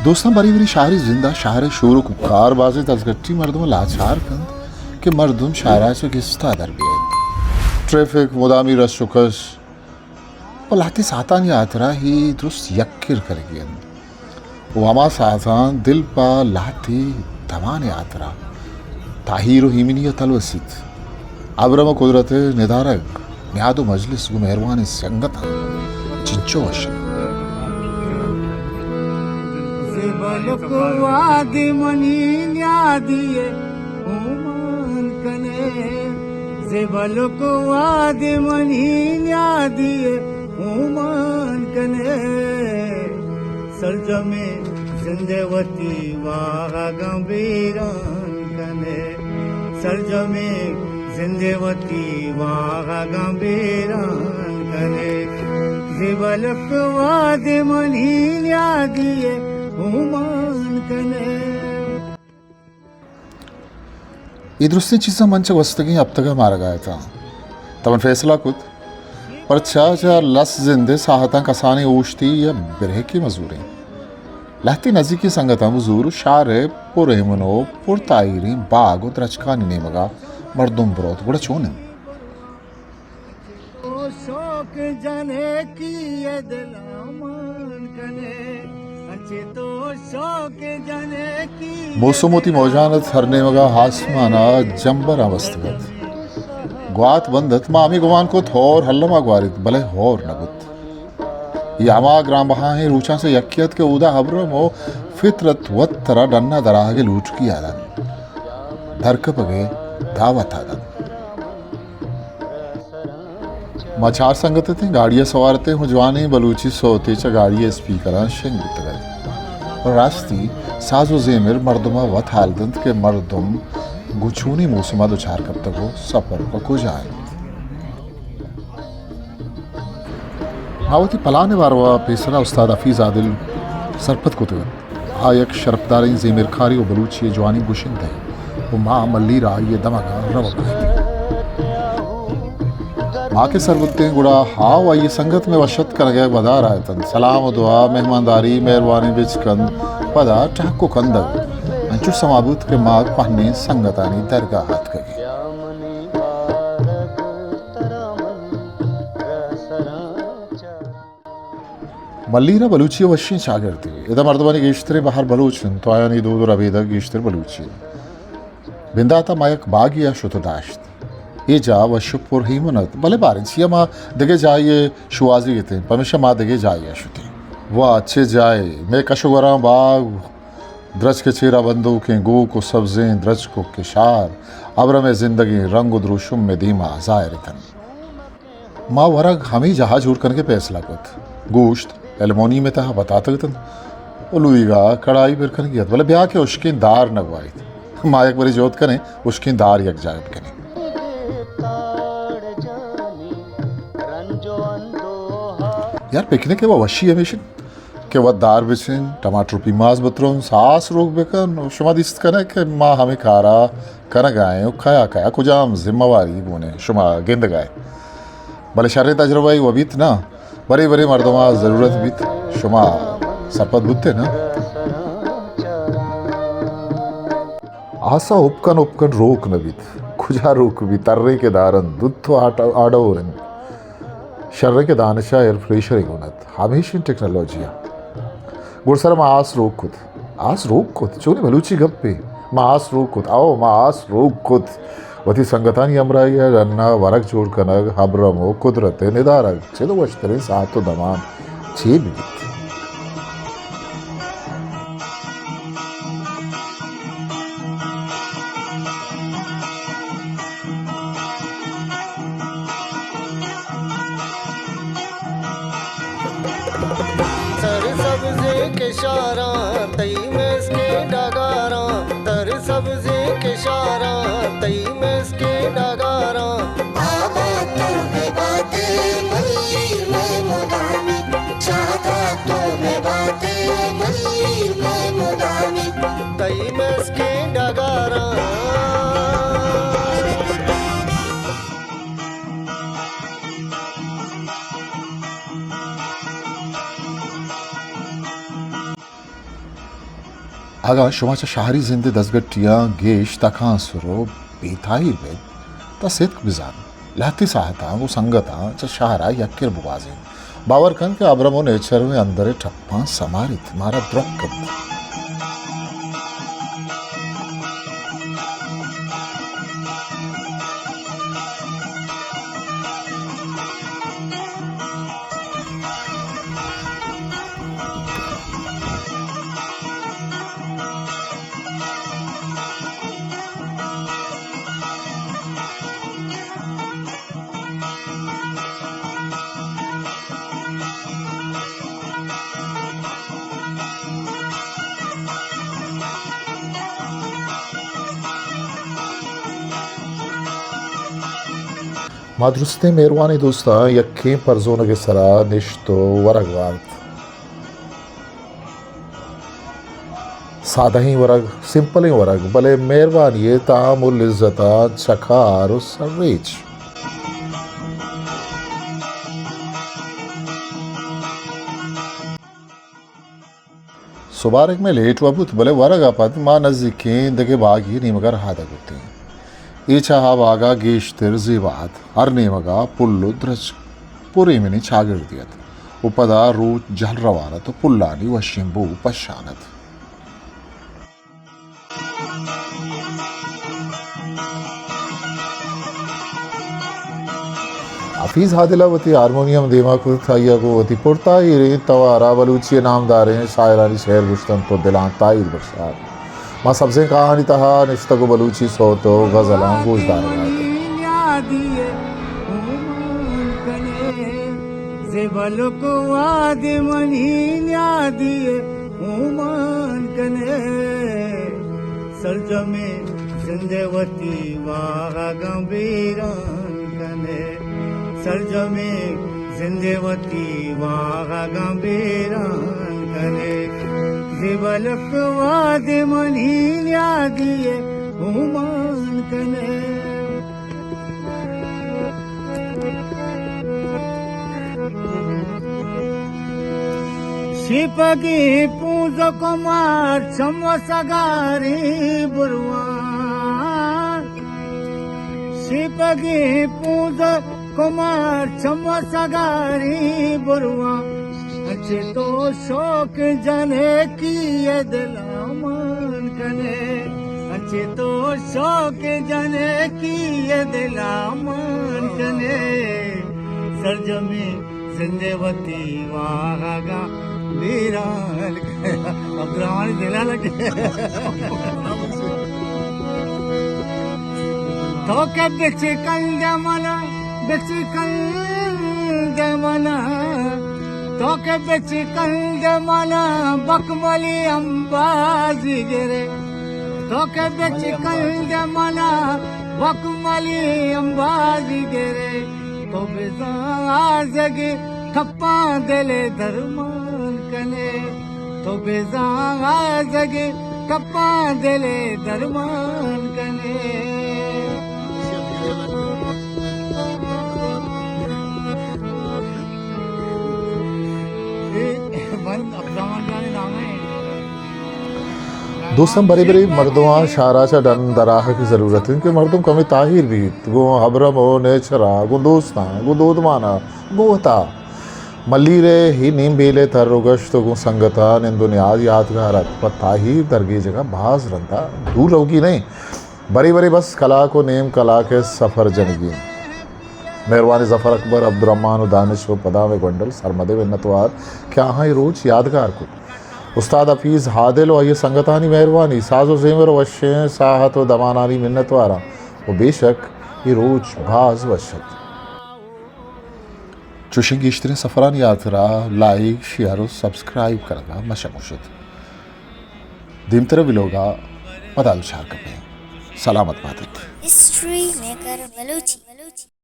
दोस्तों बरी बरी शाहरी जिंदा शाहर शोर कार बाजे तजगट्टी मर्दम लाचार कंद के मर्दम शायराचे गिस्ता दरबियत ट्रैफिक मुदामी रस शुकस और लाती सातान यात्रा ही दुरुस्त यक्किर करगियन वामा सातान दिल पा लाती तमान यात्रा ताहीर हिमिनिय तलवसित अब्रम कुदरत निदारक न्यादो मजलिस गु मेहरबान संगत चिंचो वशन बलको आदि मनी न्यादिए उमान कने जे बलको आदि मनी न्यादिए उमान कने सरजमे जिंदेवती वागा गंभीरान कने सरजमे जिंदेवती वागा गंभीरान कने जे बलको आदि मनी न्यादिए दुरुस्ती चीज़ा मंच वस्तगी अब तक मारा गया था तमन फैसला कुत पर चाचा लस जिंदे साहता कसाने ओशती या बिरह की मजूरें लहती नजीकी संगत मजूर शारे पुरेमनो पुरतायरी बाग और द्रचकानी ने मगा मर्दुम ब्रोत गुड़ा चोने शौक जाने की ये दिल अमान कने मौसमोती मौजानत हरने मगा हासमाना जंबर अवस्थगत ग्वात बंदत मामी गुमान को थोर हल्लमा ग्वारित भले होर नगुत यामा ग्राम बहा है रूचा से यकियत के उदा हब्रम हो फितरत वत तरा डन्ना दरागे लूट की आदन धरक पगे दावत आदन मचार संगत थे गाड़ियां सवारते हूँ जवानी बलूची सोते च गाड़ियां स्पीकर शेंग बितगत और रास्ती साजो जेमिर मर्दमा वत हालदंत के मर्दम गुछूनी मौसमा दुचार कब तक हो सफर को जाए आवती पलाने वारवा पेसरा उस्ताद हफीज आदिल सरपत को तगत आयक शरफदारी जेमिर खारी और बलूची जवानी गुशिंद है वो माँ मल्ली रा ये दमगा रवक माँ के सरबुत्ते गुड़ा हाव आई संगत में वशत कर गए बदा रहा तन सलाम दुआ मेहमानदारी मेहरबानी बिच कंद पदा टाको कंदग अंचु समाबूत के माग पहने संगतानी दरगाह हाथ कगे मल्लीरा बलूची वशी चागरती इधर मर्दबानी गेश्तरे बाहर बलूचन तो आया नहीं दूर अबेदा गेश्तर बलूची बिंदाता मायक बागिया शुतदाश्त ये जा वशुपुर ही मनत भले बारिशिया माँ दगे जाइए शुआजी गए थे परमेश्वर माँ दगे जाइए शुते वह अच्छे जाए मैं कशुगरा बाग द्रज के चेहरा बंदू के गो को सब्जें द्रज को किशार अब्र में जिंदगी रंग द्रुशुम में धीमा जायर तन माँ वरग हमें जहाज उड़ करके फैसला कुत गोश्त एलमोनी में तहा बताते तन उलूगा कड़ाई फिर कर गया बोले ब्याह के उश्किन दार नगवाई माँ एक बड़ी जोत करें उश्किन दार यक जायब करें यार पिकनिक के वो वशी हमेशा के वो दार बिचिन टमाटर पीमाज बतरों सास रोक बेकन शुमा दिस्त कने के माँ हमें खारा कना गाए खाया खाया कुजाम जिम्मेवारी बोने शुमा गेंद गाए भले शर्रे तजरबा वो बीत ना बड़े बड़े मर्दमा जरूरत बीत शुमा सरपत बुद्धे ना आशा उपकन रोक न बीत खुजा रोक भी तर्रे के दारन दुत्थो आडोरन शर्रे के दानशा एयर फ्रेशर गुणत हमेशा टेक्नोलॉजिया गुरसर में आस रोक कुत चोरी बलूची गप्पे माँ आस रोक कुत आओ माँ आस रोक कुत वती संगतानी अमराइया रन्ना वरक जोड़ कनग हब्रमो कुदरत निदारक चलो वश्तरे सातो दमान छे बित सर सब्जे के शारा तई में इसके डगारा तर सब्जे के शारा तई में इसके डगारा बाबा तुम्हें बातें मल्ली में मुदामी चाहता तुम्हें बातें मल्ली में मुदामी तई में इसके डगारा आगा शुमाच्या शहरी जिंदे दसगट्टियां गेश तखां सुरो बेताहिर बेद ता सिद्क बिजान लाती साहता वो संगता च शहरा यक्किर बुवाजिन बावर कन के अब्रमो नेचर में अंदर ठप्पा समारित मारा द्रक्कत मादरुस्ते मेहरबानी दोस्ता यक्के परजोन के सरा निश्तो वरगवार्त सादा ही वरग सिंपल ही वरग भले मेहरबानी तामुल इज्जता चखार सर्वेच सुबारक में लेट वबुत भले वरग आपत मां नजदीके दगे बागी नीमगर हादा गुत्ती ఈచాహా బాగా గీష్తిర్ జీవాత్ అర్నేమగా పుల్లు ద్రజ్ పురీమిని చాగిర్దియత్ ఉపద రూ జల్రవానత్ పుల్లాని వశింబు పశానత్ हफीज हादिलावती हारमोनियम दिमाग थाइया को वती पुरताई रे तवारा बलूची नामदार हैं शायरानी शहर गुश्तन तो दिलान ताइर बरसात मां सबसे कहानी तहा निश्तगो बलूची सोतो गजलां गोशदार जेबलको वाद मनीन्या दिए उमान कने सरजमे जिंदेवती वागा गंभीरान कने सरजमे जिंदेवती वागा गंभीरान कने जेबलको वाद मनीन्या दिए उमान कने शिपगी पूज कुमार चमसगारी बुरवा शिपगी पूज कुमार चमसगारी बुरवा अच्छे तो शौक जाने की ये दिलामान कने अच्छे तो शौक जाने की ये दिलामान कने सरजमी जिंदेवती वागा वीरान अब्राहमान दिला लगे तो के बिच कंदमना तो के बिच कंदमना बकमली अंबाजी गिरे तो के बिच कंदमना बकमली अंबाजी गिरे तो बेजाजगे ठप्पा दिले धर्मान कने तो बेजाजगे ठप्पा दिले धर्मान कने दोस्तम बड़े बड़े मर्दों शाराचा डन दराह की ज़रूरत है क्योंकि मर्दों कमी ताहिर भी गो हबरम हो नेचरा गो दोस्ता गो दोदमाना गोता मल्ली रे ही नीम बेले तर रोगश तो गो संगता ने दुनियाद यादगार पर ताहिर दरगी जगह भाज रंता दूर होगी नहीं बड़ी बड़ी बस कला को नेम कला के सफ़र जनगी मेहरबानी जफ़र अकबर अब्दुर्रहमान दानिश व पदावे गोंडल सरमदे विन्नतवार क्या हाँ रोज यादगार को उस्ताद हफीज़ हादिल और ये संगतानी मेहरबानी साजो ज़ेवर वशे साहत व दमानानी मिन्नतवारा वो बेशक ये रोज भाज वशत चुशिंग इश्तरे सफ़रान यात्रा लाइक शेयर और सब्सक्राइब करना मशमुशत दिमतर विलोगा मदाल शार कपे सलामत मातिक हिस्ट्री मेकर बलूची